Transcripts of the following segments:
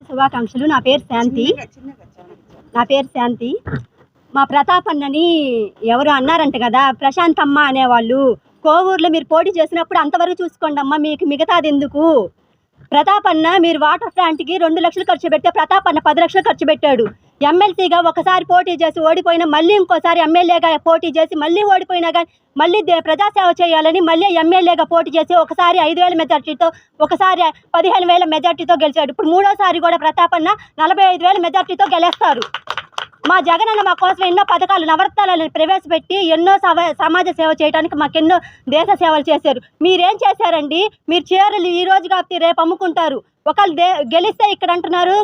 శుభాకాంక్షలు. నా పేరు శాంతి. మా ప్రతాప్ అన్నని ఎవరు అన్నారంట కదా, ప్రశాంతమ్మ అనేవాళ్ళు. కోవూరులో మీరు పోటీ చేసినప్పుడు అంతవరకు చూసుకోండి అమ్మ, మీకు మిగతాది ఎందుకు? ప్రతాప్ అన్న మీరు వాటర్ ప్లాంట్కి 2 లక్షలు ఖర్చు పెడితే ప్రతాప్ అన్న 10 లక్షలు ఖర్చు పెట్టాడు. ఎమ్మెల్సీగా ఒకసారి పోటీ చేసి ఓడిపోయినా, మళ్ళీ ఇంకోసారి ఎమ్మెల్యేగా పోటీ చేసి మళ్ళీ ఓడిపోయినా కానీ మళ్ళీ ప్రజాసేవ చేయాలని మళ్ళీ ఎమ్మెల్యేగా పోటీ చేసి ఒకసారి 5,000 మెజార్టీతో, ఒకసారి 15,000 మెజార్టీతో గెలిచాడు. ఇప్పుడు మూడోసారి కూడా ప్రతాప్ అన్న 45,000 మెజార్టీతో గెలుస్తారు. మా జగనన్న మా కోసం ఎన్నో పథకాలు, నవరత్నాలను ప్రవేశపెట్టి ఎన్నో సమాజ సేవ చేయడానికి మాకెన్నో దేశ సేవలు చేశారు. మీరేం చేశారండి? మీరు చీరలు ఈ రోజు కాబట్టి రేపు అమ్ముకుంటారు. ఒకళ్ళు గెలిస్తే ఇక్కడ అంటున్నారు,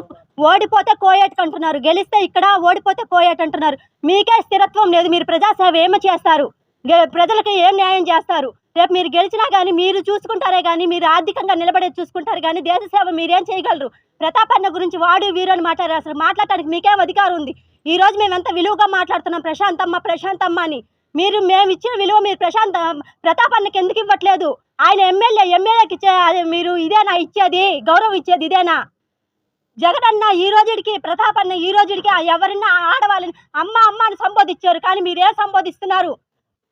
ఓడిపోతే కోయేట్ అంటున్నారు. గెలిస్తే ఇక్కడ, ఓడిపోతే కోయేట్ అంటున్నారు. మీకే స్థిరత్వం లేదు. మీరు ప్రజాసేవ ఏమి చేస్తారు? ప్రజలకు ఏం న్యాయం చేస్తారు? రేపు మీరు గెలిచినా కానీ మీరు చూసుకుంటారే కానీ, మీరు ఆర్థికంగా నిలబడేది చూసుకుంటారు కానీ దేశ సేవ మీరేం చేయగలరు? ప్రతాప్ అన్న గురించి వాడు వీరు అని మాట్లాడారు. అసలు మాట్లాడటానికి మీకేం అధికారం ఉంది? ఈ రోజు మేము ఎంత విలువగా మాట్లాడుతున్నాం, ప్రశాంతమ్మ అని. మేము ఇచ్చిన విలువ మీరు ప్రతాప్ అన్నకి ఎందుకు ఇవ్వట్లేదు? ఆయన ఎమ్మెల్యేకి మీరు ఇదేనా ఇచ్చేది? గౌరవం ఇచ్చేది ఇదేనా? జగనన్న ఈ రోజుడికి, ప్రతాప్ అన్న ఈ రోజుడికి ఎవరైనా ఆడవాళ్ళని అమ్మ అని సంబోధించారు. కానీ మీరే సంబోధిస్తున్నారు?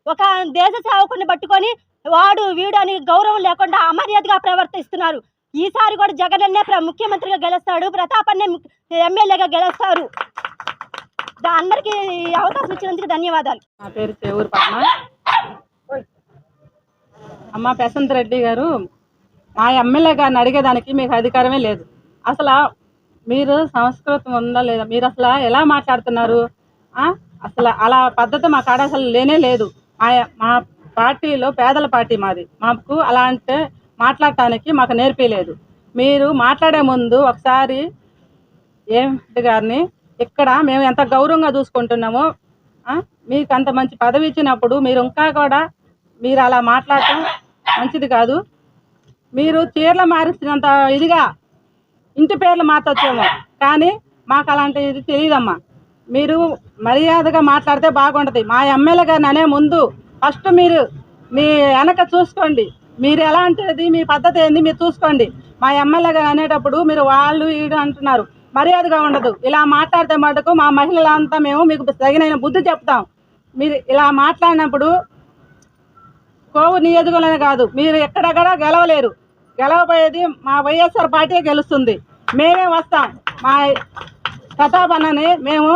ఒక దేశ సేవకుని పట్టుకొని వాడు వీడు అని గౌరవం లేకుండా అమర్యాదగా ప్రవర్తిస్తున్నారు. ఈసారి కూడా జగనన్నే ముఖ్యమంత్రిగా గెలుస్తాడు, ప్రతాప్ అన్నే ఎమ్మెల్యేగా గెలుస్తారు. అందరికీ అవకాశం ఇచ్చినందుకు ధన్యవాదాలు. నా పేరు చేవూరు పద్మ. అమ్మ ప్రశాంత్ రెడ్డి గారు, మా ఎమ్మెల్యే గారిని అడిగేదానికి మీకు అధికారమే లేదు. అసలు మీరు సంస్కృతం ఉందా లేదా? మీరు అసలు ఎలా మాట్లాడుతున్నారు? అసలు అలా పద్ధతి మా కాడ అసలు లేనే లేదు. మా పార్టీలో పేదల పార్టీ మాది. మాకు అలా అంటే మాట్లాడటానికి మాకు నేర్పించలేదు. మీరు మాట్లాడే ముందు ఒకసారి ఏంటి గారిని ఇక్కడ మేము ఎంత గౌరవంగా చూసుకుంటున్నామో, మీకు అంత మంచి పదవి ఇచ్చినప్పుడు మీరు ఇంకా కూడా మీరు అలా మాట్లాడటం మంచిది కాదు. మీరు చీరలు మారిస్తున్నంత ఇదిగా ఇంటి పేర్లు మార్చొచ్చేమో, కానీ మాకు అలాంటి ఇది తెలియదమ్మా. మీరు మర్యాదగా మాట్లాడితే బాగుంటుంది. మా ఎమ్మెల్యే గారిని అనే ముందు ఫస్ట్ మీరు మీ వెనక చూసుకోండి. మీరు ఎలాంటిది, మీ పద్ధతి ఏంది మీరు చూసుకోండి. మా ఎమ్మెల్యే గారు అనేటప్పుడు మీరు వాళ్ళు వీడు అంటున్నారు, మర్యాదగా ఉండదు. ఇలా మాట్లాడితే మటుకు మా మహిళలంతా మేము మీకు తగిన బుద్ధి చెప్తాం. మీరు ఇలా మాట్లాడినప్పుడు కోవూరు నియోజకవర్గంలోనే కాదు, మీరు ఎక్కడెక్కడ గెలవలేరు. గెలవబోయేది మా వైఎస్ఆర్ పార్టీ గెలుస్తుంది. మేమే వస్తాం. మా ప్రతాప్ అన్నని మేము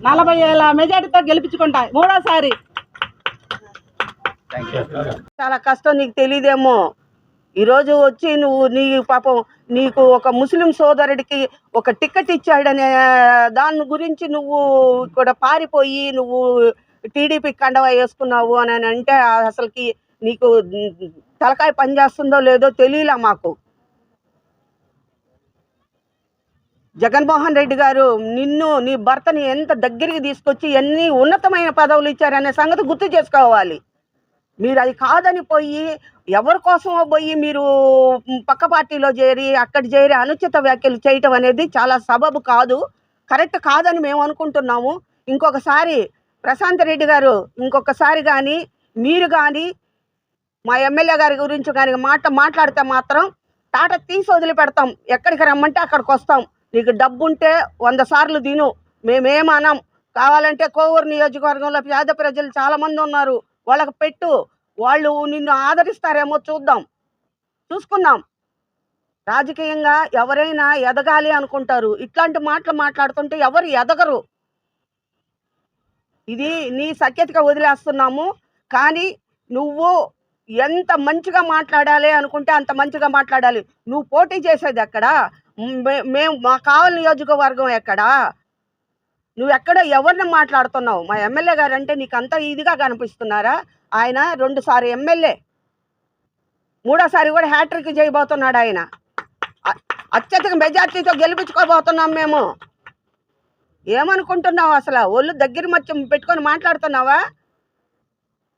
40,000 మెజార్టీతో గెలిపించుకుంటాం మూడోసారి. చాలా కష్టం, నీకు తెలియదేమో. ఈరోజు వచ్చి నీ పాపం నీకు ఒక ముస్లిం సోదరుడికి ఒక టికెట్ ఇచ్చాడనే దాని గురించి నువ్వు ఇక్కడ పారిపోయి నువ్వు టీడీపీ కండవా వేసుకున్నావు అని అంటే అసలుకి నీకు తలకాయ పనిచేస్తుందో లేదో తెలియలే మాకు. జగన్మోహన్ రెడ్డి గారు నిన్ను, నీ భర్తని ఎంత దగ్గరికి తీసుకొచ్చి ఎన్ని ఉన్నతమైన పదవులు ఇచ్చారనే సంగతి గుర్తు చేసుకోవాలి. మీరు అది కాదని పోయి ఎవరి కోసమో పోయి మీరు పక్క పార్టీలో చేరి అక్కడ చేరి అనుచిత వ్యాఖ్యలు చేయటం అనేది చాలా సబబు కాదు, కరెక్ట్ కాదని మేము అనుకుంటున్నాము. ఇంకొకసారి ప్రశాంత్ రెడ్డి గారు ఇంకొకసారి కానీ మీరు కానీ మా ఎమ్మెల్యే గారి గురించి కానీ మాట్లాడితే మాత్రం తాట తీసి వదిలిపెడతాం. ఎక్కడికి రమ్మంటే అక్కడికి వస్తాం. నీకు డబ్బు ఉంటే 100 సార్లు తిను, మేమేమన్నాం. కావాలంటే కోవూరు నియోజకవర్గంలో పేద ప్రజలు చాలామంది ఉన్నారు, వాళ్ళకి పెట్టు, వాళ్ళు నిన్ను ఆదరిస్తారేమో చూసుకుందాం. రాజకీయంగా ఎవరైనా ఎదగాలి అనుకుంటారు, ఇట్లాంటి మాటలు మాట్లాడుతుంటే ఎవరు ఎదగరు. ఇది నీ సఖ్యతగా వదిలేస్తున్నాము. కానీ నువ్వు ఎంత మంచిగా మాట్లాడాలి అనుకుంటే అంత మంచిగా మాట్లాడాలి. నువ్వు పోటీ చేసేది ఎక్కడ? మా కావలి నియోజకవర్గం ఎక్కడా? నువ్వు ఎక్కడ ఎవరిని మాట్లాడుతున్నావు? మా ఎమ్మెల్యే గారు అంటే నీకు అంత ఇదిగా కనిపిస్తున్నారా? ఆయన 2 సార్లు ఎమ్మెల్యే, మూడోసారి కూడా హ్యాట్రిక్ చేయబోతున్నాడు. ఆయన అత్యధిక మెజార్టీతో గెలిపించుకోబోతున్నాం మేము. ఏమనుకుంటున్నావు? అసలు ఒళ్ళు దగ్గర మధ్య పెట్టుకొని మాట్లాడుతున్నావా?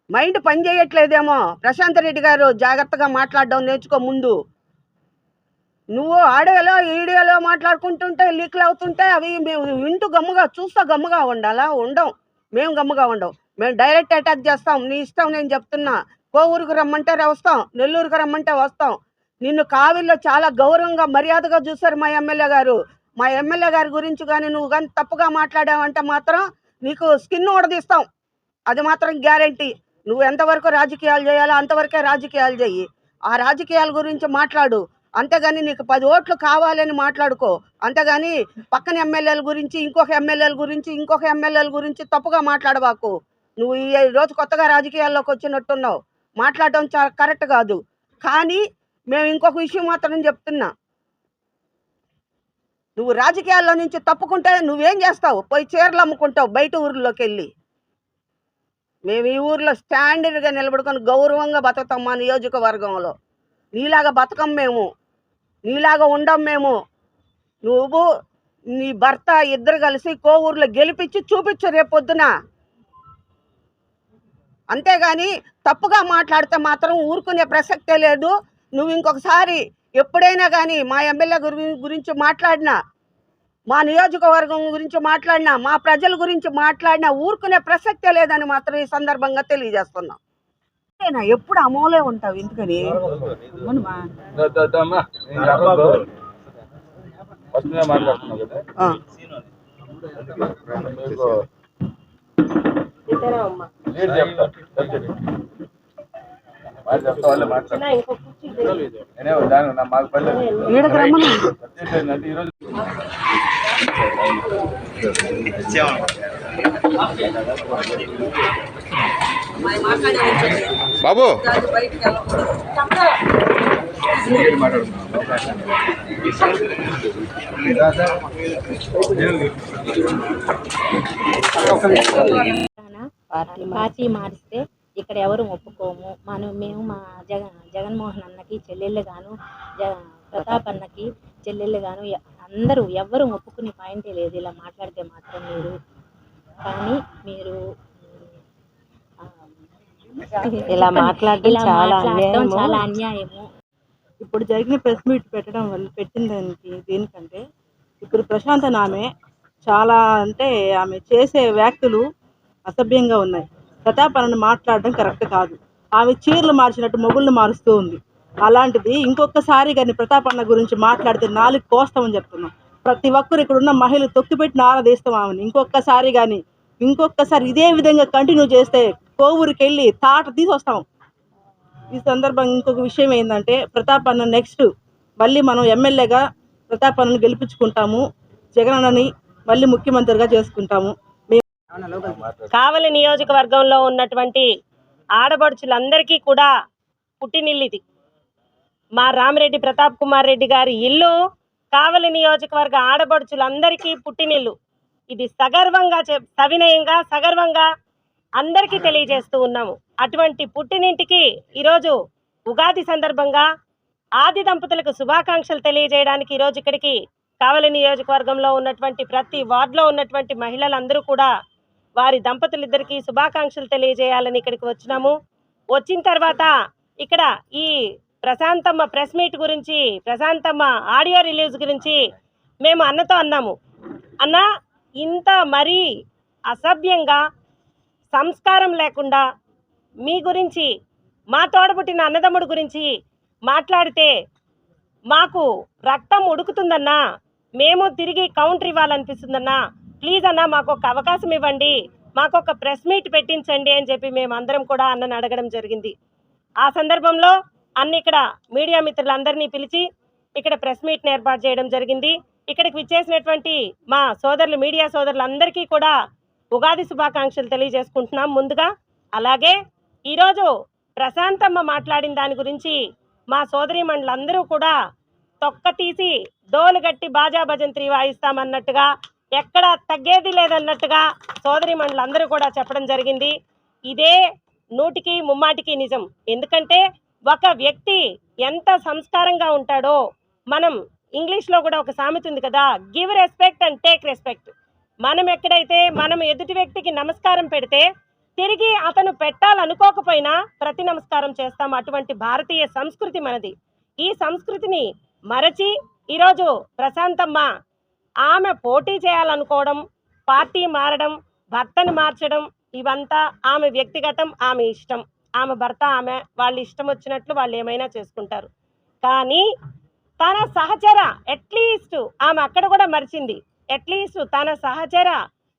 మైండ్ పని చేయట్లేదేమో. ప్రశాంత్ రెడ్డి గారు జాగ్రత్తగా మాట్లాడడం నేర్చుకో ముందు. నువ్వు ఆడియోలో వీడియోలో మాట్లాడుకుంటుంటే లీక్లు అవుతుంటే అవి మేము వింటూ చూస్తా గమ్ముగా ఉండాలా? మేము గమ్ముగా ఉండం. మేము డైరెక్ట్ అటాక్ చేస్తాం. నీ ఇష్టం, నేను చెప్తున్నా. కోవూరుకు రమ్మంటే వస్తాం, నెల్లూరుకు రమ్మంటే వస్తాం. నిన్ను కావిల్లో చాలా గౌరవంగా మర్యాదగా చూశారు మా ఎమ్మెల్యే గారు. మా ఎమ్మెల్యే గారి గురించి కానీ నువ్వు కానీ తప్పుగా మాట్లాడావంటే మాత్రం నీకు స్కిన్ ఊడదీస్తాం. అది మాత్రం గ్యారంటీ. నువ్వు ఎంతవరకు రాజకీయాలు చేయాలో అంతవరకే రాజకీయాలు చెయ్యి. ఆ రాజకీయాల గురించి మాట్లాడు. అంతేగాని నీకు 10 ఓట్లు కావాలని మాట్లాడుకో. అంతేగాని పక్కన ఎమ్మెల్యేల గురించి, ఇంకొక ఎమ్మెల్యేల గురించి తప్పుగా మాట్లాడబాకు. నువ్వు ఈ రోజు కొత్తగా రాజకీయాల్లోకి వచ్చినట్టున్నావు. మాట్లాడడం కరెక్ట్ కాదు. కానీ మేము ఇంకొక విషయం మాత్రం చెప్తున్నా. నువ్వు రాజకీయాల్లో నుంచి తప్పుకుంటే నువ్వేం చేస్తావు? పోయి చీరలు అమ్ముకుంటావు బయట ఊర్లోకి వెళ్ళి. మేము ఈ ఊర్లో స్టాండర్డ్గా నిలబడుకొని గౌరవంగా బతుకుతాం మా నియోజకవర్గంలో. నీలాగా బతకం మేము, నీలాగా ఉండం మేము. నువ్వు నీ భర్త ఇద్దరు కలిసి కోవూరులో గెలిపించి చూపించు రేపొద్దున. అంతేగాని తప్పుగా మాట్లాడితే మాత్రం ఊరుకునే ప్రసక్తే లేదు. నువ్వు ఇంకొకసారి ఎప్పుడైనా కానీ మా ఎమ్మెల్యే గురించి మాట్లాడినా, మా నియోజకవర్గం గురించి మాట్లాడినా, మా ప్రజల గురించి మాట్లాడినా ఊరుకునే ప్రసక్తే లేదని మాత్రం ఈ సందర్భంగా తెలియజేస్తున్నాం. ఎప్పుడు అమోలే ఉంటావు ఎందుకని? బాబు పార్టీ మారిస్తే ఇక్కడ ఎవరు ఒప్పుకోము. మేము మా జగన్మోహన్ అన్నకి చెల్లెళ్ళు గాను, ప్రతాప్ అన్నకి చెల్లెళ్ళు గాను అందరూ ఎవ్వరు ఒప్పుకునే పాయింటే లేదు ఇలా మాట్లాడితే మాత్రం. మీరు ఇలా మాట్లాడడం చాలా అన్యాయము. ఇప్పుడు జరిగిన ప్రెస్ మీట్ పెట్టిన దేనికంటే ఇప్పుడు ప్రశాంత్ ఆమె చాలా ఆమె చేసే వ్యాఖ్యలు అసభ్యంగా ఉన్నాయి. ప్రతాప్ అన్నని మాట్లాడడం కరెక్ట్ కాదు. ఆమె చీరలు మార్చినట్టు మొగుళ్ళు మారుస్తూ ఉంది. అలాంటిది ఇంకొకసారి కానీ ప్రతాప్ అన్న గురించి మాట్లాడితే 4 కోస్తామని చెప్తున్నాం. ప్రతి ఒక్కరు ఇక్కడ ఉన్న మహిళలు తొక్కిపెట్టి ఆరాధిస్తాం ఆమెను. ఇంకొకసారి ఇదే విధంగా కంటిన్యూ చేస్తే కోవూరుకి వెళ్ళి తాట తీసి వస్తాం. ఈ సందర్భంగా ఇంకొక విషయం ఏంటంటే ప్రతాప్ అన్న నెక్స్ట్ మళ్ళీ మనం ఎమ్మెల్యేగా ప్రతాప్ అన్నని గెలిపించుకుంటాము. జగన్ అన్నని మళ్ళీ ముఖ్యమంత్రిగా చేసుకుంటాము. కావలి నియోజకవర్గంలో ఉన్నటువంటి ఆడపడుచులందరికీ కూడా పుట్టినిల్లిది. మా రామిరెడ్డి ప్రతాప్ కుమార్ రెడ్డి గారి ఇల్లు కావలి నియోజకవర్గ ఆడపడుచులందరికీ పుట్టినిల్లు. ఇది సగర్వంగా అందరికీ తెలియజేస్తూ ఉన్నాము. అటువంటి పుట్టినింటికి ఈరోజు ఉగాది సందర్భంగా ఆది దంపతులకు శుభాకాంక్షలు తెలియజేయడానికి ఈరోజు ఇక్కడికి కావలి నియోజకవర్గంలో ఉన్నటువంటి ప్రతి వార్డులో ఉన్నటువంటి మహిళలందరూ కూడా వారి దంపతులిద్దరికీ శుభాకాంక్షలు తెలియజేయాలని ఇక్కడికి వచ్చినాము. వచ్చిన తర్వాత ఇక్కడ ఈ ప్రశాంతమ్మ ప్రెస్ మీట్ గురించి, ప్రశాంతమ్మ ఆడియో రిలీజ్ గురించి మేము అన్నతో అన్నాము. అన్న, ఇంత మరీ అసభ్యంగా సంస్కారం లేకుండా మీ గురించి, మా తోడబుట్టిన అన్నదమ్ముడు గురించి మాట్లాడితే మాకు రక్తం ఉడుకుతుందన్నా, మేము తిరిగి కౌంటర్ ఇవ్వాలనిపిస్తుందన్నా. ప్లీజ్ అన్న, మాకు ఒక అవకాశం ఇవ్వండి, మాకు ఒక ప్రెస్ మీట్ పెట్టించండి అని చెప్పి మేమందరం కూడా అన్నను అడగడం జరిగింది. ఆ సందర్భంలో అన్న ఇక్కడ మీడియా మిత్రులందరినీ పిలిచి ఇక్కడ ప్రెస్ మీట్ని ఏర్పాటు చేయడం జరిగింది. ఇక్కడికి విచ్చేసినటువంటి మా సోదరులు, మీడియా సోదరులందరికీ కూడా ఉగాది శుభాకాంక్షలు తెలియజేసుకుంటున్నాం ముందుగా. అలాగే ఈరోజు ప్రశాంతమ్మ మాట్లాడిన దాని గురించి మా సోదరీమణులందరూ కూడా తొక్క తీసి డోలు గట్టి బాజా భజంత్రి వాయిస్తామన్నట్టుగా, ఎక్కడ తగ్గేది లేదన్నట్టుగా సోదరీమణులందరూ కూడా చెప్పడం జరిగింది. ఇదే 100కి 3 నిజం. ఎందుకంటే ఒక వ్యక్తి ఎంత సంస్కారంగా ఉంటాడో, మనం ఇంగ్లీష్లో కూడా ఒక సామెత ఉంది కదా, give respect and take respect. మనం ఎక్కడైతే మనం ఎదుటి వ్యక్తికి నమస్కారం పెడితే తిరిగి అతను పెట్టాలనుకోకపోయినా ప్రతి నమస్కారం చేస్తాం. అటువంటి భారతీయ సంస్కృతి మనది. ఈ సంస్కృతిని మరచి ఈరోజు ప్రశాంతమ్మ ఆమె పోటీ చేయాలనుకోవడం, పార్టీ మారడం, భర్తను మార్చడం, ఇవంతా ఆమె వ్యక్తిగతం, ఆమె ఇష్టం. ఆమె భర్త, ఆమె వాళ్ళ ఇష్టం వచ్చినట్లు వాళ్ళు ఏమైనా చేసుకుంటారు. కానీ తన సహచర అట్లీస్ట్ ఆమె అక్కడ కూడా మరిచింది, అట్లీస్ట్ తన సహచర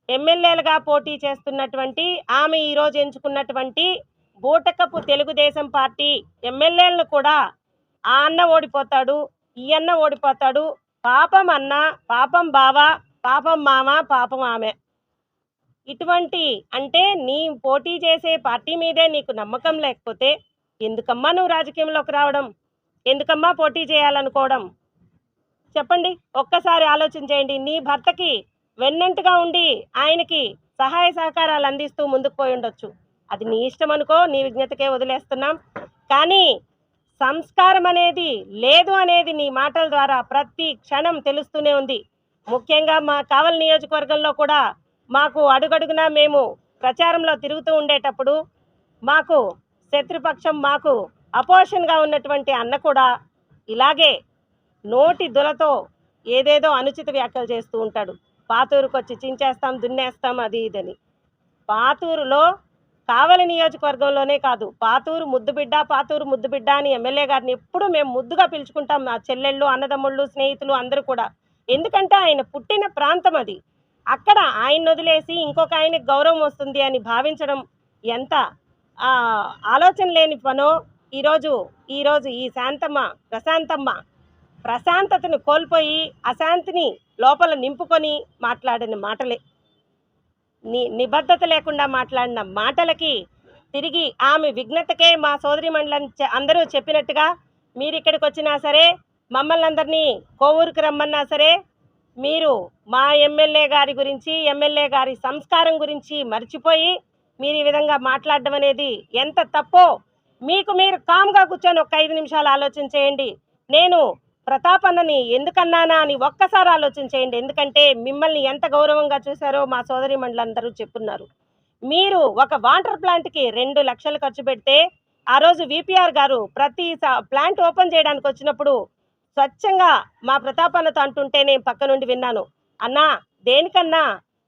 ఎమ్మెల్యేలుగా పోటీ చేస్తున్నటువంటి ఆమె ఈరోజు ఎంచుకున్నటువంటి బూటకపు తెలుగుదేశం పార్టీ ఎమ్మెల్యేలను కూడా ఆ అన్న ఓడిపోతాడు, ఈ అన్న ఓడిపోతాడు, పాపం అన్న, పాపం బావ, పాపం మామ, పాపం ఆమె. ఇటువంటి అంటే నీ పోటీ చేసే పార్టీ మీదే నీకు నమ్మకం లేకపోతే ఎందుకమ్మా నువ్వు రాజకీయంలోకి రావడం, ఎందుకమ్మా పోటీ చేయాలనుకోవడం? చెప్పండి, ఒక్కసారి ఆలోచన చేయండి. నీ భర్తకి వెన్నంటుగా ఉండి ఆయనకి సహాయ సహకారాలు అందిస్తూ ముందుకు పోయి ఉండొచ్చు, అది నీ ఇష్టం అనుకో, నీ విజ్ఞతకే వదిలేస్తున్నాం. కానీ సంస్కారం అనేది లేదు అనేది నీ మాటల ద్వారా ప్రతి క్షణం తెలుస్తూనే ఉంది. ముఖ్యంగా మా కావలి నియోజకవర్గంలో కూడా మాకు అడుగడుగునా మేము ప్రచారంలో తిరుగుతూ ఉండేటప్పుడు మాకు శత్రుపక్షం, మాకు అపోజిషన్గా ఉన్నటువంటి అన్న కూడా ఇలాగే నోటి దులతో ఏదేదో అనుచిత వ్యాఖ్యలు చేస్తూ ఉంటాడు. పాతూరుకు వచ్చి చించేస్తాం, దున్నేస్తాం, అది ఇదని. పాతూరులో కావలి నియోజకవర్గంలోనే కాదు, పాతూరు ముద్దుబిడ్డ అని ఎమ్మెల్యే గారిని ఎప్పుడు మేము ముద్దుగా పిలుచుకుంటాం, నా చెల్లెళ్ళు, అన్నదమ్ముళ్ళు, స్నేహితులు అందరూ కూడా. ఎందుకంటే ఆయన పుట్టిన ప్రాంతం అది. అక్కడ ఆయన వదిలేసి ఇంకొక ఆయనకి గౌరవం వస్తుంది అని భావించడం ఎంత ఆలోచన లేని పనో. ఈరోజు ఈ ప్రశాంతతను కోల్పోయి అశాంతిని లోపల నింపుకొని మాట్లాడిన మాటలే, నిబద్ధత లేకుండా మాట్లాడిన మాటలకి తిరిగి ఆమె విఘ్నతకే మా సోదరి మండలం అందరూ చెప్పినట్టుగా మీరు ఇక్కడికి వచ్చినా సరే, మమ్మల్ని అందరినీ కోవూరుకు రమ్మన్నా సరే, మీరు మా ఎమ్మెల్యే గారి గురించి, ఎమ్మెల్యే గారి సంస్కారం గురించి మర్చిపోయి మీరు ఈ విధంగా మాట్లాడడం అనేది ఎంత తప్పో మీకు మీరు కామ్గా కూర్చొని ఒక 5 నిమిషాలు ఆలోచన చేయండి. నేను ప్రతాపన్నని ఎందుకన్నానా అని ఒక్కసారి ఆలోచన చేయండి. ఎందుకంటే మిమ్మల్ని ఎంత గౌరవంగా చూశారో మా సోదరి మండలందరూ చెప్పున్నారు. మీరు ఒక వాటర్ ప్లాంట్కి 2 లక్షలు ఖర్చు పెడితే ఆ రోజు విపిఆర్ గారు ప్రతి ప్లాంట్ ఓపెన్ చేయడానికి వచ్చినప్పుడు స్వచ్ఛంగా మా ప్రతాపన్నతో అంటుంటే నేను పక్క నుండి విన్నాను, అన్నా దేనికన్నా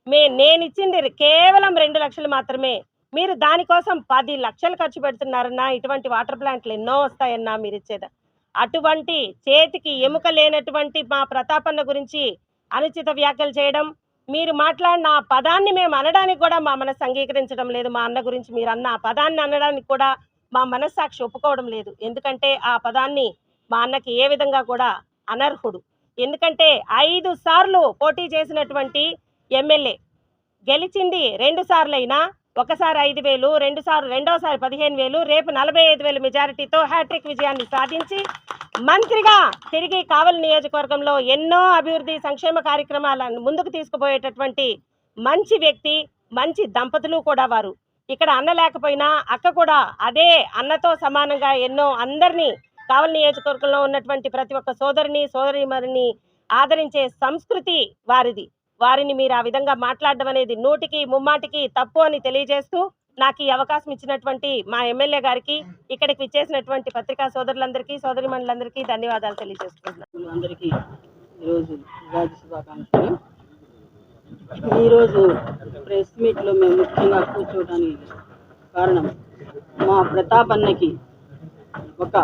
నేను ఇచ్చింది కేవలం 2 లక్షలు మాత్రమే, మీరు దానికోసం 10 లక్షలు ఖర్చు పెడుతున్నారన్నా, ఇటువంటి వాటర్ ప్లాంట్లు ఎన్నో వస్తాయన్నా మీరు ఇచ్చేదా. అటువంటి చేతికి ఎముక లేనటువంటి మా ప్రతాపన్న గురించి అనుచిత వ్యాఖ్యలు చేయడం, మీరు మాట్లాడిన ఆ పదాన్ని మేము అనడానికి కూడా మా మనసు అంగీకరించడం లేదు. మా అన్న గురించి మీరు అన్న ఆ పదాన్ని అనడానికి కూడా మా మనస్సాక్షి ఒప్పుకోవడం లేదు. ఎందుకంటే ఆ పదాన్ని మా అన్నకి ఏ విధంగా కూడా అనర్హుడు. ఎందుకంటే 5 సార్లు పోటీ చేసినటువంటి ఎమ్మెల్యే గెలిచింది 2 సార్లు అయినా, ఒకసారి 5,000, రెండోసారి 15,000, రేపు 45,000 మెజారిటీతో హ్యాట్రిక్ విజయాన్ని సాధించి మంత్రిగా తిరిగి కావలి నియోజకవర్గంలో ఎన్నో అభివృద్ధి సంక్షేమ కార్యక్రమాలను ముందుకు తీసుకుపోయేటటువంటి మంచి వ్యక్తి, మంచి దంపతులు కూడా వారు. ఇక్కడ అన్న లేకపోయినా అక్క కూడా అదే అన్నతో సమానంగా ఎన్నో అందరినీ కావలి నియోజకవర్గంలో ఉన్నటువంటి ప్రతి ఒక్క సోదరిమణిని ఆదరించే సంస్కృతి వారిది. వారిని మీరు ఆ విధంగా మాట్లాడడం అనేది 100కి 3 తప్పు అని తెలియజేస్తూ నాకు ఈ అవకాశం ఇచ్చినటువంటి మా ఎమ్మెల్యే గారికి, ఇక్కడికి విచ్చేసినటువంటి పత్రికా సోదరులందరికీ, సోదరిమణులందరికీ ధన్యవాదాలు తెలియజేస్తున్నాను. అందరికీ ఈరోజు ఉగాది శుభాకాంక్షలు. ఈరోజు ప్రెస్ మీట్లో మేము ముఖ్యంగా కూర్చోవడానికి కారణం, మా ప్రతాపన్నకి ఒక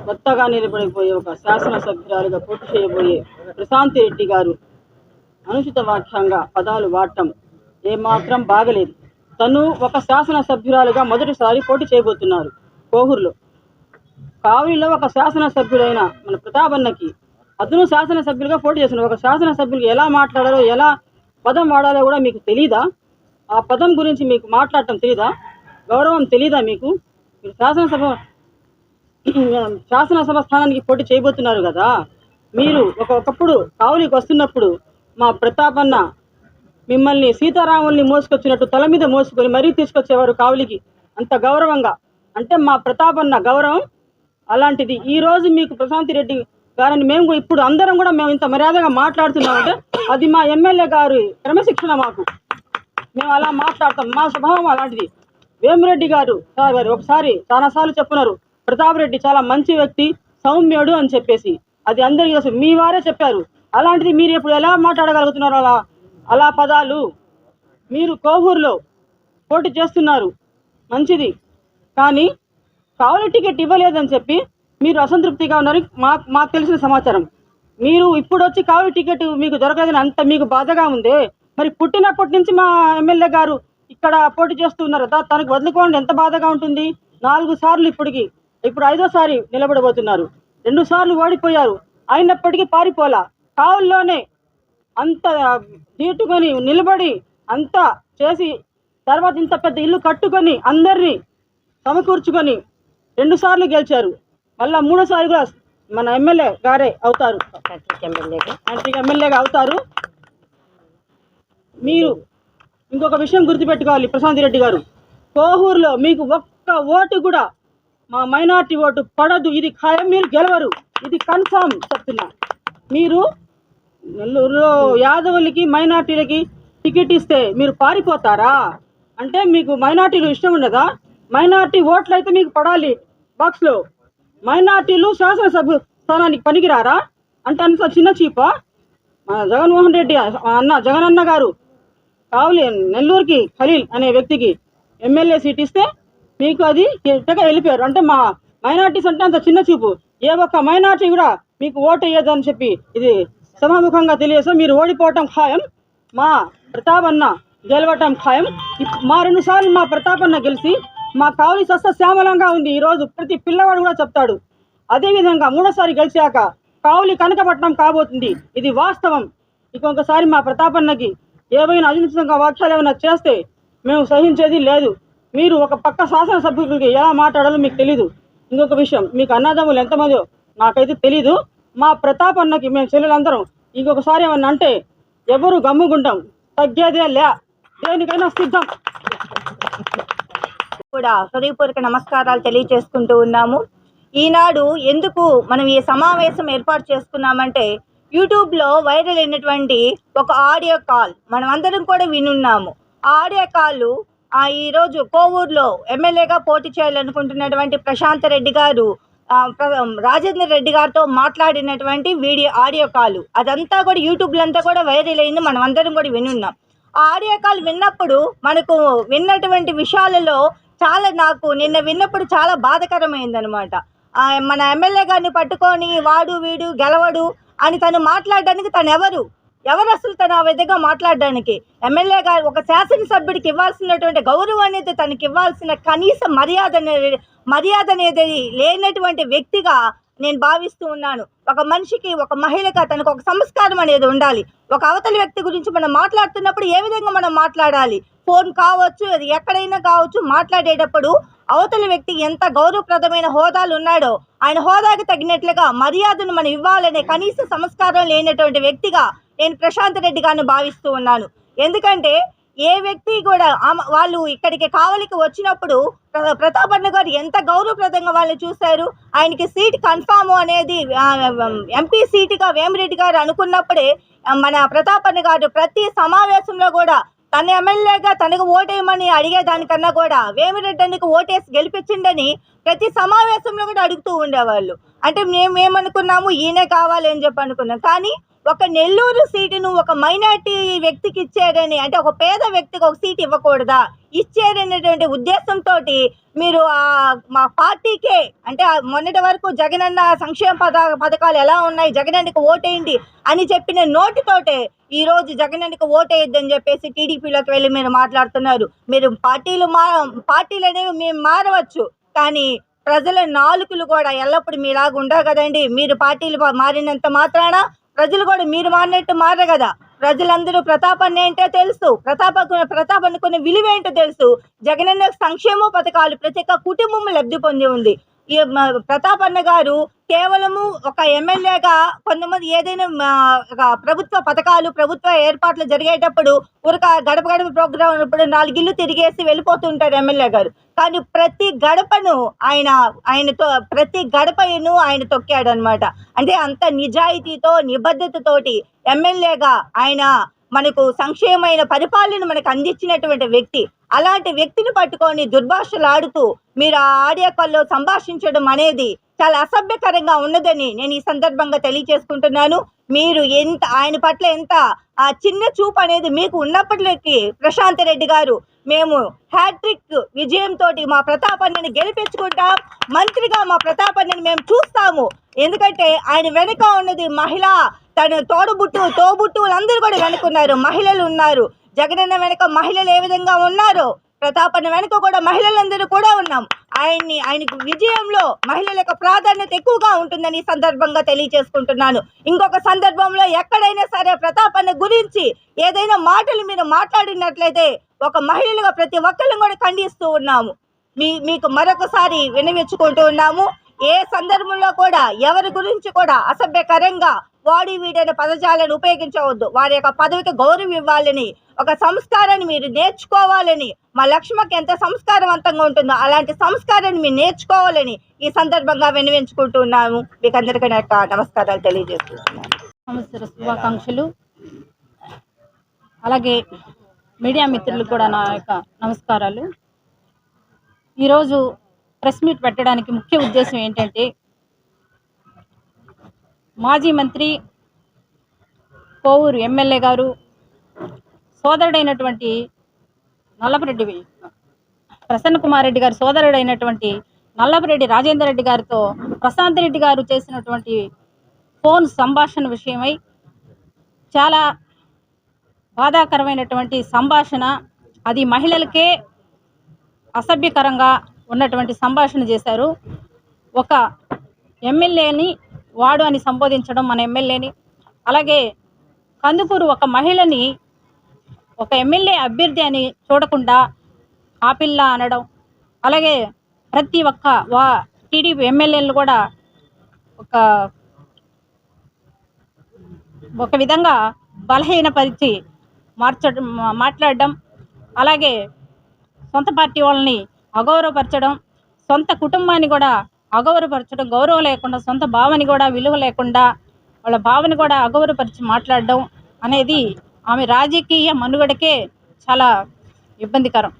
కొత్తగా నిలబడిపోయే ఒక శాసనసభ్యురాలుగా పోటీ చేయబోయే ప్రశాంతి రెడ్డి గారు అనుచిత వాక్యంగా పదాలు వాడటం ఏమాత్రం బాగలేదు. తను ఒక శాసనసభ్యురాలుగా మొదటిసారి పోటీ చేయబోతున్నారు కోవూరులో. కావలిలో ఒక శాసనసభ్యుడైన మన ప్రతాపన్నకి అతను శాసనసభ్యులుగా పోటీ చేస్తున్నారు. ఒక శాసనసభ్యులకి ఎలా మాట్లాడాలో, ఎలా పదం వాడాలో కూడా మీకు తెలీదా? ఆ పదం గురించి మీకు మాట్లాడటం తెలీదా? గౌరవం తెలీదా మీకు? మీరు శాసనసభ స్థానానికి పోటీ చేయబోతున్నారు కదా. మీరు ఒకప్పుడు కావలికి వస్తున్నప్పుడు మా ప్రతాపన్న మిమ్మల్ని సీతారాముల్ని మోసుకొచ్చినట్టు తల మీద మోసుకొని మరీ తీసుకొచ్చేవారు కావలికి, అంత గౌరవంగా. అంటే మా ప్రతాపన్న గౌరవం అలాంటిది. ఈరోజు మీకు ప్రశాంతి రెడ్డి గారిని మేము ఇప్పుడు అందరం కూడా మేము ఇంత మర్యాదగా మాట్లాడుతున్నామంటే అది మా ఎమ్మెల్యే గారి క్రమశిక్షణ. మేము అలా మాట్లాడతాం, మా స్వభావం అలాంటిది. వేమిరెడ్డి గారు ఒకసారి చాలాసార్లు చెప్పున్నారు, ప్రతాప్ రెడ్డి చాలా మంచి వ్యక్తి, సౌమ్యుడు అని చెప్పేసి. అది అందరికీ తెలుసు, మీ వారే చెప్పారు. అలాంటిది మీరు ఇప్పుడు ఎలా మాట్లాడగలుగుతున్నారు అలా పదాలు? మీరు కోవూరులో పోటీ చేస్తున్నారు మంచిది, కానీ కావలి టికెట్ ఇవ్వలేదని చెప్పి మీరు అసంతృప్తిగా ఉన్నారు. మాకు తెలిసిన సమాచారం. మీరు ఇప్పుడు వచ్చి కావలి టికెట్ మీకు దొరకదని అంత మీకు బాధగా ఉంది. మరి పుట్టినప్పటి నుంచి మా ఎమ్మెల్యే గారు ఇక్కడ పోటీ చేస్తున్నారు. తనకు వదులుకోవడం ఎంత బాధగా ఉంటుంది. 4 సార్లు ఇప్పుడు 5వ సారి నిలబడబోతున్నారు. 2 సార్లు ఓడిపోయారు. అయినప్పటికీ పారిపోలా. కావుల్లోనే అంత దీటుకొని నిలబడి అంతా చేసి తర్వాత ఇంత పెద్ద ఇల్లు కట్టుకొని అందరినీ సమకూర్చుకొని 2 సార్లు గెలిచారు. మళ్ళా 3సారి కూడా మన ఎమ్మెల్యే గారే అవుతారు, హ్యాట్రిక్ ఎమ్మెల్యేగా అవుతారు. మీరు ఇంకొక విషయం గుర్తుపెట్టుకోవాలి ప్రశాంత్ రెడ్డి గారు, కోహూరులో మీకు ఒక్క ఓటు కూడా మా మైనార్టీ ఓటు పడదు. ఇది ఖాయం. మీరు గెలవరు. ఇది కన్ఫామ్ చెప్తున్నా. మీరు నెల్లూరులో యాదవులకి మైనార్టీలకి టికెట్ ఇస్తే మీరు పారిపోతారా? అంటే మీకు మైనార్టీలు ఇష్టం ఉండదా? మైనార్టీ ఓట్లు అయితే మీకు పడాలి బాక్స్లో. మైనార్టీలు శాసనసభ స్థానానికి పనికిరారా? అంటే అంత చిన్న చీపా? మన జగన్మోహన్ రెడ్డి జగనన్న గారు కావులి నెల్లూరుకి ఖలీల్ అనే వ్యక్తికి ఎమ్మెల్యే సీట్ ఇస్తే మీకు అది వెళ్ళిపోయారు. అంటే మా మైనార్టీస్ అంటే అంత చిన్న చూపు. ఏ ఒక్క మైనార్టీ కూడా మీకు ఓటు వేయదని చెప్పి ఇది సభాముఖంగా తెలియజేస్తాం. మీరు ఓడిపోవటం ఖాయం. మా ప్రతాప్ అన్న గెలవటం ఖాయం. మా 2 సార్లు మా ప్రతాప్ అన్న గెలిచి మా కావులి సస్యశ్యామలంగా ఉంది. ఈరోజు ప్రతి పిల్లవాడు కూడా చెప్తాడు. అదేవిధంగా 3వసారి గెలిచాక కావులి కనకపట్నం కాబోతుంది. ఇది వాస్తవం. ఇంకొకసారి మా ప్రతాప్ అన్నకి ఏవైనా అధించంగా వాక్యాలు ఏమైనా చేస్తే మేము సహించేది లేదు. మీరు ఒక పక్క శాసనసభ్యులకి ఎలా మాట్లాడాలో మీకు తెలీదు. ఇంకొక విషయం, మీకు అన్నదమ్ములు ఎంతమందో నాకైతే తెలీదు. మా ప్రతాప్ అన్నకి మేము చెల్లెలందరం ఇంకొకసారి ఏమన్నా అంటే ఎవరు గమ్ముగుంటాం, తగ్గేదే లే, దేనికైనా సిద్ధం. కూడా హృదయపూర్వక నమస్కారాలు తెలియజేసుకుంటూ ఉన్నాము. ఈనాడు ఎందుకు మనం ఈ సమావేశం ఏర్పాటు చేసుకున్నామంటే యూట్యూబ్లో వైరల్ అయినటువంటి ఒక ఆడియో కాల్ మనం అందరం కూడా వినున్నాము. ఆ ఆడియో కాల్ ఈరోజు కోవూరులో ఎమ్మెల్యేగా పోటీ చేయాలనుకుంటున్నటువంటి ప్రశాంత్ రెడ్డి గారు రాజేంద్ర రెడ్డి గారితో మాట్లాడినటువంటి ఆడియో కాల్ అదంతా కూడా యూట్యూబ్లో అంతా కూడా వైరల్ అయింది. మనం అందరం కూడా వినున్నాం. ఆ ఆడియో కాల్ విన్నప్పుడు మనకు విన్నటువంటి విషయాలలో నాకు నిన్న విన్నప్పుడు చాలా బాధకరమైందనమాట. మన ఎమ్మెల్యే గారిని పట్టుకొని వాడు వీడు గెలవడు అని తను మాట్లాడడానికి ఎవరు అసలు తను ఆ విధంగా మాట్లాడడానికి? ఎమ్మెల్యే గారు ఒక శాసనసభ్యుడికి ఇవ్వాల్సినటువంటి గౌరవం అనేది తనకి ఇవ్వాల్సిన కనీస మర్యాద అనేది లేనటువంటి వ్యక్తిగా నేను భావిస్తూ ఉన్నాను. ఒక మనిషికి, ఒక మహిళగా తనకు ఒక సంస్కారం అనేది ఉండాలి. ఒక అవతలి వ్యక్తి గురించి మనం మాట్లాడుతున్నప్పుడు ఏ విధంగా మనం మాట్లాడాలి? ఫోన్ కావచ్చు, అది ఎక్కడైనా కావచ్చు, మాట్లాడేటప్పుడు అవతలి వ్యక్తి ఎంత గౌరవప్రదమైన హోదాలు ఉన్నాడో ఆయన హోదాకి తగినట్లుగా మర్యాదను మనం ఇవ్వాలనే కనీస సంస్కారం లేనటువంటి వ్యక్తిగా నేను ప్రశాంత్ రెడ్డి గారిని భావిస్తూ ఉన్నాను. ఎందుకంటే ఏ వ్యక్తి కూడా వాళ్ళు ఇక్కడికి కావలికి వచ్చినప్పుడు ప్రతాప్ అన్న గారు ఎంత గౌరవప్రదంగా వాళ్ళని చూశారు. ఆయనకి సీట్ కన్ఫామ్ అనేది ఎంపీ సీటుగా వేమిరెడ్డి గారు అనుకున్నప్పుడే మన ప్రతాప్ అన్న గారు ప్రతి సమావేశంలో కూడా తన ఎమ్మెల్యేగా తనకు ఓటేయమని అడిగేదానికన్నా కూడా వేమిరెడ్డి అన్నకు ఓటేసి గెలిపించిండని ప్రతి సమావేశంలో కూడా అడుగుతూ ఉండేవాళ్ళు. అంటే మేమేమనుకున్నాము, ఈయనే కావాలి అని చెప్పి అనుకున్నాం. కానీ ఒక నెల్లూరు సీటును ఒక మైనార్టీ వ్యక్తికి ఇచ్చారని, అంటే ఒక పేద వ్యక్తికి ఒక సీట్ ఇవ్వకూడదా, ఇచ్చారనేటువంటి ఉద్దేశంతో మీరు మా పార్టీకే, అంటే మొన్నటి వరకు జగనన్న సంక్షేమ పథకాలు ఎలా ఉన్నాయి, జగనన్నకు ఓటేయండి అని చెప్పిన నోటితోటే ఈరోజు జగనన్నకు ఓటేయద్దని చెప్పేసి టీడీపీలోకి వెళ్ళి మీరు మాట్లాడుతున్నారు. మీరు పార్టీలు అనేవి మేము మారవచ్చు, కానీ ప్రజల నాలుకలు కూడా ఎల్లప్పుడు మీలాగా ఉండవు కదండి. మీరు పార్టీలు మారినంత మాత్రాన ప్రజలు కూడా మీరు మారినట్టు మారరు కదా. ప్రజలందరూ ప్రతాప్ అన్న ఏంటో తెలుసు, ప్రతాప్ అనుకునే విలువ ఏంటో తెలుసు. జగనన్న సంక్షేమ పథకాలు ప్రతి ఒక్క కుటుంబం లబ్ధి పొంది ఉంది. ఈ ప్రతాప్ అన్న గారు కేవలము ఒక ఎమ్మెల్యేగా కొంతమంది ఏదైనా ప్రభుత్వ పథకాలు, ప్రభుత్వ ఏర్పాట్లు జరిగేటప్పుడు గడప ప్రోగ్రాం ఉన్నప్పుడు 4 ఇళ్ళు తిరిగేసి వెళ్ళిపోతుంటారు ఎమ్మెల్యే గారు. కానీ ప్రతి గడపను ప్రతి గడపను ఆయన తొక్కాడు అనమాట. అంటే అంత నిజాయితీతో, నిబద్ధతతోటి ఎమ్మెల్యేగా ఆయన మనకు సంక్షేమైన పరిపాలన మనకు అందించినటువంటి వ్యక్తి. అలాంటి వ్యక్తిని పట్టుకొని దుర్భాషలు ఆడుతూ మీరు ఆ ఆడియో కాల్లో సంభాషించడం అనేది చాలా అసభ్యకరంగా ఉన్నదని నేను ఈ సందర్భంగా తెలియజేసుకుంటున్నాను. మీరు ఆయన పట్ల ఎంత చిన్న చూపు అనేది మీకు ఉన్నప్పటికీ ప్రశాంత్ రెడ్డి గారు మేము హ్యాట్రిక్ విజయంతో మా ప్రతాపన్నని గెలిపించుకుంటాం. మంత్రిగా మా ప్రతాపన్నని మేము చూస్తాము. ఎందుకంటే ఆయన వెనుక ఉన్నది మహిళ, తన తోబుట్టువులందరూ కూడా వెనుకున్నారు, మహిళలు ఉన్నారు. జగనన్న వెనుక మహిళలు ఏ విధంగా ఉన్నారో ప్రతాపన్న వెనుక కూడా మహిళలందరూ కూడా ఉన్నాం. ఆయనకు విజయంలో మహిళల యొక్క ప్రాధాన్యత ఎక్కువగా ఉంటుందని ఈ సందర్భంగా తెలియజేసుకుంటున్నాను. ఇంకొక సందర్భంలో ఎక్కడైనా సరే ప్రతాపన్న గురించి ఏదైనా మాటలు మీరు మాట్లాడినట్లయితే ఒక మహిళలుగా ప్రతి ఒక్కరిని కూడా ఖండిస్తూ ఉన్నాము. మీకు మరొకసారి విన్నవించుకుంటూ ఉన్నాము. ఏ సందర్భంలో కూడా ఎవరి గురించి కూడా అసభ్యకరంగా వాడి వీడైన పదజాలను ఉపయోగించవద్దు. వారి యొక్క పదవికి గౌరవం ఇవ్వాలని, ఒక సంస్కారాన్ని మీరు నేర్చుకోవాలని, మా లక్ష్మకి ఎంత సంస్కారవంతంగా ఉంటుందో అలాంటి సంస్కారాన్ని మీరు నేర్చుకోవాలని ఈ సందర్భంగా విన్నవించుకుంటున్నాము. మీకు అందరికీ నా యొక్క నమస్కారాలు తెలియజేస్తున్నాను. సంవత్సర శుభాకాంక్షలు. అలాగే మీడియా మిత్రులు కూడా నా యొక్క నమస్కారాలు. ఈరోజు ప్రెస్ మీట్ పెట్టడానికి ముఖ్య ఉద్దేశం ఏంటంటే, మాజీ మంత్రి కోవూరు ఎమ్మెల్యే గారు సోదరుడైనటువంటి నల్లపరెడ్డి ప్రసన్న కుమార్ రెడ్డి గారి సోదరుడైనటువంటి నల్లపరెడ్డి రాజేందర్ రెడ్డి గారితో ప్రశాంత్ రెడ్డి గారు చేసినటువంటి ఫోన్ సంభాషణ విషయమై చాలా బాధాకరమైనటువంటి సంభాషణ. అది మహిళలకే అసభ్యకరంగా ఉన్నటువంటి సంభాషణ చేశారు. ఒక ఎమ్మెల్యేని వాడు అని సంబోధించడం, మన ఎమ్మెల్యేని. అలాగే కందుకూరు ఒక మహిళని ఒక ఎమ్మెల్యే అభ్యర్థి అని చూడకుండా ఆపిల్ల అనడం, అలాగే ప్రతి ఒక్క టీడీపీ ఎమ్మెల్యేలు కూడా ఒక విధంగా బలహీనపరిచి మాట్లాడడం, అలాగే సొంత పార్టీ వాళ్ళని అగౌరవపరచడం, సొంత కుటుంబాన్ని కూడా అగౌరవపరచడం, గౌరవం లేకుండా, సొంత భావని కూడా విలువ లేకుండా వాళ్ళ భావని కూడా అగౌరవపరిచి మాట్లాడడం అనేది ఆమె రాజకీయ మనుగడకే చాలా ఇబ్బందికరం.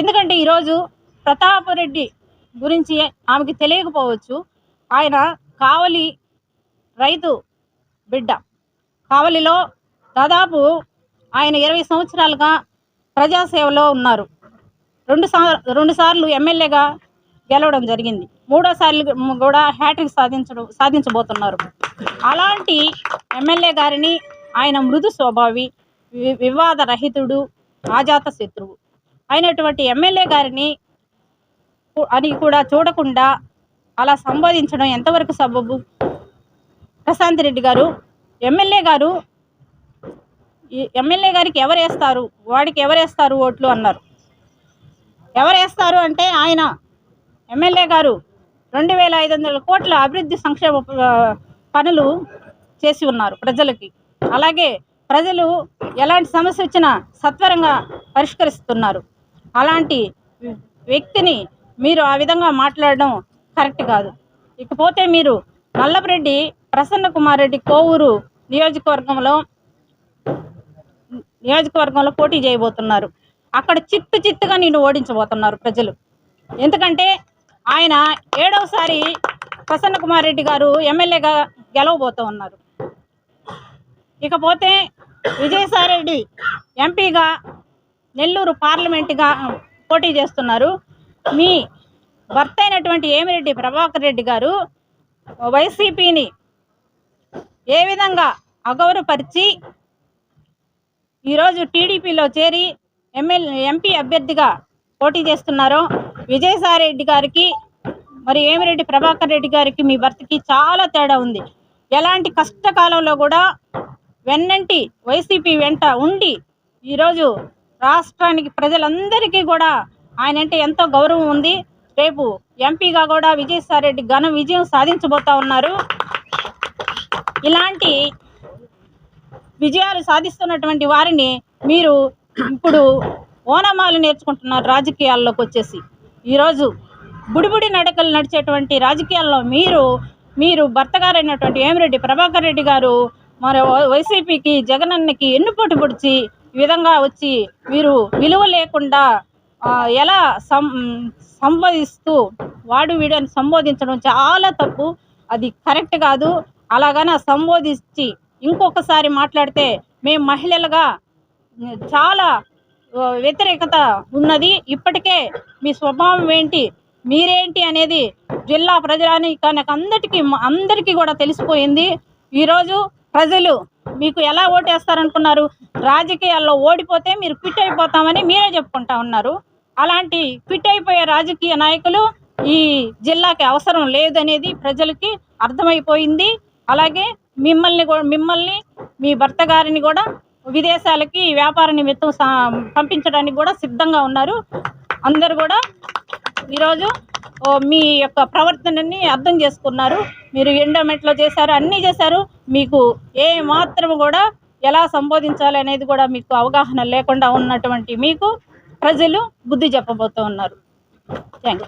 ఎందుకంటే ఈరోజు ప్రతాపరెడ్డి గురించి ఆమెకి తెలియకపోవచ్చు. ఆయన కావలి రైతు బిడ్డ. కావలిలో దాదాపు ఆయన 20 సంవత్సరాలుగా ప్రజాసేవలో ఉన్నారు. రెండు సార్లు ఎమ్మెల్యేగా గెలవడం జరిగింది. మూడోసార్లు కూడా హ్యాట్రిక్ సాధించబోతున్నారు. అలాంటి ఎమ్మెల్యే గారిని ఆయన మృదు స్వభావి, వివాద రహితుడు, ఆజాత శత్రువు అయినటువంటి ఎమ్మెల్యే గారిని అని కూడా చూడకుండా అలా సంబోధించడం ఎంతవరకు సబబు? ప్రశాంత్ రెడ్డి గారు ఎమ్మెల్యే గారికి ఎవరేస్తారు, వాడికి ఎవరేస్తారు ఓట్లు అన్నారు. ఎవరేస్తారు అంటే ఆయన ఎమ్మెల్యే గారు 2500 కోట్ల అభివృద్ధి సంక్షేమ పనులు చేసి ఉన్నారు ప్రజలకి. అలాగే ప్రజలు ఎలాంటి సమస్య వచ్చినా సత్వరంగా పరిష్కరిస్తున్నారు. అలాంటి వ్యక్తిని మీరు ఆ విధంగా మాట్లాడడం కరెక్ట్ కాదు. ఇకపోతే మీరు నల్లపరెడ్డి ప్రసన్న కుమార్ రెడ్డి కోవూరు నియోజకవర్గంలో పోటీ చేయబోతున్నారు. అక్కడ చిత్తుగా నిన్ను ఓడించబోతున్నారు ప్రజలు. ఎందుకంటే ఆయన 7వసారి ప్రసన్న కుమార్ రెడ్డి గారు ఎమ్మెల్యేగా గెలవబోతూ ఉన్నారు. ఇకపోతే విజయసాయిరెడ్డి ఎంపీగా నెల్లూరు పార్లమెంటుగా పోటీ చేస్తున్నారు. మీ భర్త అయినటువంటి ఏమిరెడ్డి ప్రభాకర్ రెడ్డి గారు వైసీపీని ఏ విధంగా అగౌరవపరిచి ఈరోజు టీడీపీలో చేరి ఎంపీ అభ్యర్థిగా పోటీ చేస్తున్నారో, విజయసాయిరెడ్డి గారికి మరి ఏమిరెడ్డి ప్రభాకర్ రెడ్డి గారికి మీ భర్తకి చాలా తేడా ఉంది. ఎలాంటి కష్టకాలంలో కూడా వెన్నంటి వైసీపీ వెంట ఉండి ఈరోజు రాష్ట్రానికి ప్రజలందరికీ కూడా ఆయన అంటే ఎంతో గౌరవం ఉంది. రేపు ఎంపీగా కూడా విజయసాయిరెడ్డి ఘన విజయం సాధించబోతా ఉన్నారు. ఇలాంటి విజయాలు సాధిస్తున్నటువంటి వారిని మీరు ఇప్పుడు ఓనమాలు నేర్చుకుంటున్నారు రాజకీయాల్లోకి వచ్చేసి. ఈరోజు బుడిబుడి నడకలు నడిచేటువంటి రాజకీయాల్లో మీరు భర్త గారైనటువంటి ఏమిరెడ్డి ప్రభాకర్ రెడ్డి గారు మరి వైసీపీకి జగనన్నకి ఎన్నుపోటు పొడిచి ఈ విధంగా వచ్చి మీరు విలువ లేకుండా ఎలా సంబోధిస్తూ వాడు వీడని సంబోధించడం చాలా తప్పు. అది కరెక్ట్ కాదు. అలాగనే సంబోధించి ఇంకొకసారి మాట్లాడితే మేము మహిళలుగా చాలా వ్యతిరేకత ఉన్నది. ఇప్పటికే మీ స్వభావం ఏంటి, మీరేంటి అనేది జిల్లా ప్రజానికి అందరికీ కూడా తెలిసిపోయింది. ఈరోజు ప్రజలు మీకు ఎలా ఓటేస్తారనుకున్నారు? రాజకీయాల్లో ఓడిపోతే మీరు క్విట్ అయిపోతామని మీరే చెప్పుకుంటా ఉన్నారు. అలాంటి క్విట్ అయిపోయే రాజకీయ నాయకులు ఈ జిల్లాకి అవసరం లేదనేది ప్రజలకి అర్థమైపోయింది. అలాగే మిమ్మల్ని మీ భర్త గారిని కూడా విదేశాలకి వ్యాపార నిమిత్తం పంపించడానికి కూడా సిద్ధంగా ఉన్నారు. అందరు కూడా ఈరోజు మీ యొక్క ప్రవర్తనని అర్థం చేసుకున్నారు. మీరు ఎండోమెంట్లో చేశారు, అన్నీ చేశారు. మీకు ఏ మాత్రం కూడా ఎలా సంబోధించాలి అనేది కూడా మీకు అవగాహన లేకుండా ఉన్నటువంటి మీకు ప్రజలు బుద్ధి చెప్పబోతూ ఉన్నారు. Thank you.